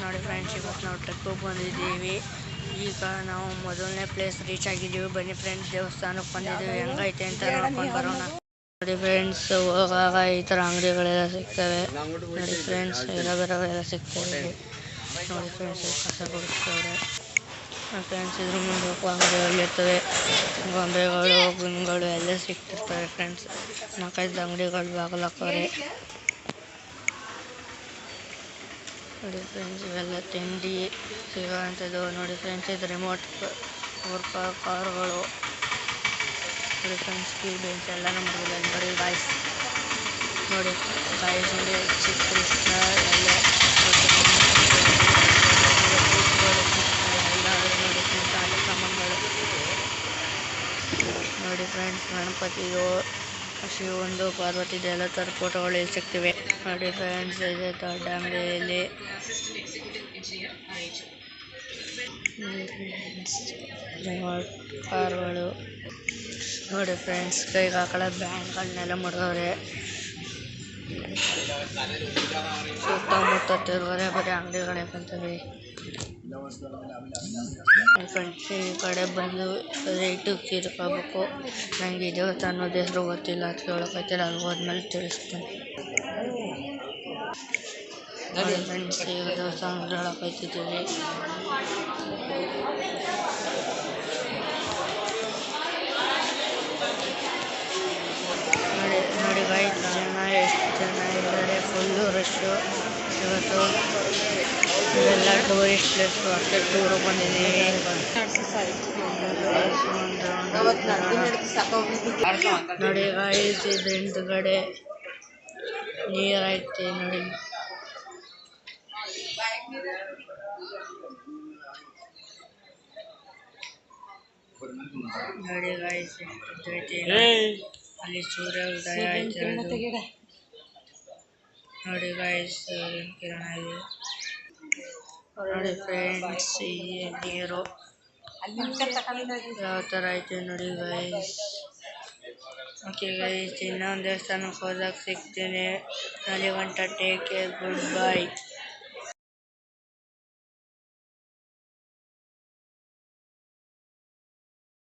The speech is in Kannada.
ನೋಡಿ ಫ್ರೆಂಡ್ಸ್, ಇವತ್ತು ನಾವು ಟ್ರಿಪ್ಪಿಗೆ ಬಂದಿದ್ದೀವಿ. ಈಗ ನಾವು ಮೊದಲನೇ ಪ್ಲೇಸ್ ರೀಚ್ ಆಗಿದ್ದೀವಿ. ಬನ್ನಿ ಫ್ರೆಂಡ್ಸ್, ದೇವಸ್ಥಾನಕ್ಕೆ ಬಂದಿದ್ದೀವಿ. ಹೆಂಗೈತೆ ಅಂತ ನೋಡ್ಕೊಂಡು ಬರೋಣ. ನೋಡಿ ಫ್ರೆಂಡ್ಸ್, ಹೋಗಾಗ ಈ ಥರ ಅಂಗಡಿಗಳೆಲ್ಲ ಸಿಗ್ತವೆ. ನೋಡಿ ಫ್ರೆಂಡ್ಸ್, ಎಲ್ಲ ಬೇರೆಲ್ಲ ಸಿಗ್ತವೆ. ನೋಡಿ ಫ್ರೆಂಡ್ಸ್, ಕಸ ಕೊಡಿಸ್ತವ್ರೆ. ಫ್ರೆಂಡ್ಸ್, ಇದ್ರ ಮುಂದೆ ಅಂಗಡಿಗಳಿರ್ತವೆ. ಗೊಂಬೆಗಳು, ಗುನ್ಗಳು ಎಲ್ಲ ಸಿಗ್ತಿರ್ತವೆ ಫ್ರೆಂಡ್ಸ್. ನಾಲ್ಕೈದು ಅಂಗಡಿಗಳು ಬಾಗಿಲಾಕವ್ರೆ. ನೋಡಿ ಫ್ರೆಂಡ್ಸ್, ಇವೆಲ್ಲ ತಿಂಡಿ ಸಿಗೋವಂಥದ್ದು. ನೋಡಿ ಫ್ರೆಂಡ್ಸ್, ಇದು ರಿಮೋಟ್ ಕಾರ್ಗಳು. ನೋಡಿ ಫ್ರೆಂಡ್ಸ್, ಕೀ ಬೆಂಚ್ ಎಲ್ಲ ನಮ್ಮಲ್ಲಿ. ನೋಡಿ ಗಾಯ್ಸ್, ನೋಡಿ ಗಾಯ್ಸ್, ನೋಡಿ ಶ್ರೀಕೃಷ್ಣ ಎಲ್ಲ ನೋಡಿ ಫ್ರೆಂಡ್ಸ್, ಆಟ ಸಾಮಾನುಗಳು. ನೋಡಿ ಫ್ರೆಂಡ್ಸ್, ಗಣಪತಿದು, ಶಿವಂದು, ಪಾರ್ವತಿದು ಎಲ್ಲ ಥರ ಫೋಟೋಗಳು ಇಲ್ಲಿ ಸಿಗ್ತಿವೆ. ನೋಡಿ ಫ್ರೆಂಡ್ಸ್, ಇದೆ ದೊಡ್ಡ ಅಂಗಡಿಯಲ್ಲಿ. ಕಾರ್ಗಳು. ನೋಡಿ ಫ್ರೆಂಡ್ಸ್, ಕೈಗೆ ಹಾಕೊಳ್ಳೋ ಬ್ಯಾಂಡ್ಗಳನ್ನೆಲ್ಲ ಮಡಗವ್ರೆ. ಸುತ್ತಮುತ್ತ ತಿರುಗರೆ ಬರೀ ಅಂಗಡಿಗಳೇ ಕಾಣ್ತವೆ. ಫ್ರೆಂಡ್ಸ್, ಈ ಕಡೆ ಬಂದು ರೈಟಿಗೆ ತಿರ್ಕೋಬೇಕು. ನನಗೆ ದೇವಸ್ಥಾನ ಅನ್ನೋದು ಹೆಸರು ಗೊತ್ತಿಲ್ಲ, ಅದು ಕೇಳೋಕೈತಿಲ್ಲ. ಅಲ್ಲಿ ಹೋದ್ಮೇಲೆ ತಿಳಿಸ್ತೀನಿ. ನೋಡಿ ಫ್ರೆಂಡ್ಸ್, ಈಗ ದೇವಸ್ಥಾನ ಹೇಳೋಕೈತಿದ್ದೀವಿ. ನೋಡಿ ಗಾಯ್ಸ್, ಎಷ್ಟು ಜನ ಇದ್ದಾರೆ. ಫುಲ್ಲು ರಶ್ಶು ಇವತ್ತು. ಇವೆಲ್ಲ ಟೂರಿಸ್ಟ್ ಪ್ಲೇಸು. ಅಷ್ಟೇ ಟೂರು ಬಂದಿದ್ದೀವಿ. ನೋಡಿ ಗಾಯ್ಸ್, ಇದ್ರ ಹಿಂದ್ಗಡೆ ನೀರೈತೆ ನೋಡಿ. ನೋಡಿ ಗಾಯ್ಸ್, ಅಲ್ಲಿ ಸೂರ್ಯ ಉದಯ ಆಯ್ತಿರೋದು. ನೋಡಿ ಗಾಯ್ಸ್, ಕಿರಣ ಇದೆ. ನೋಡಿ ಫ್ರೆಂಡ್ಸ್, ಈ ನೀರು ಯಾವ ಥರ ಐತೆ ನೋಡಿ ಗೈಸ್. ಓಕೆ ಗೈಸ್, ಇನ್ನೊಂದು ದೇವಸ್ಥಾನಕ್ಕೆ ಹೋದಾಗ ಸಿಗ್ತೀನಿ. ಅಲ್ಲಿ ಗಂಟ ಟೇಕ್ ಕೇರ್, ಗುಡ್ ಬೈ.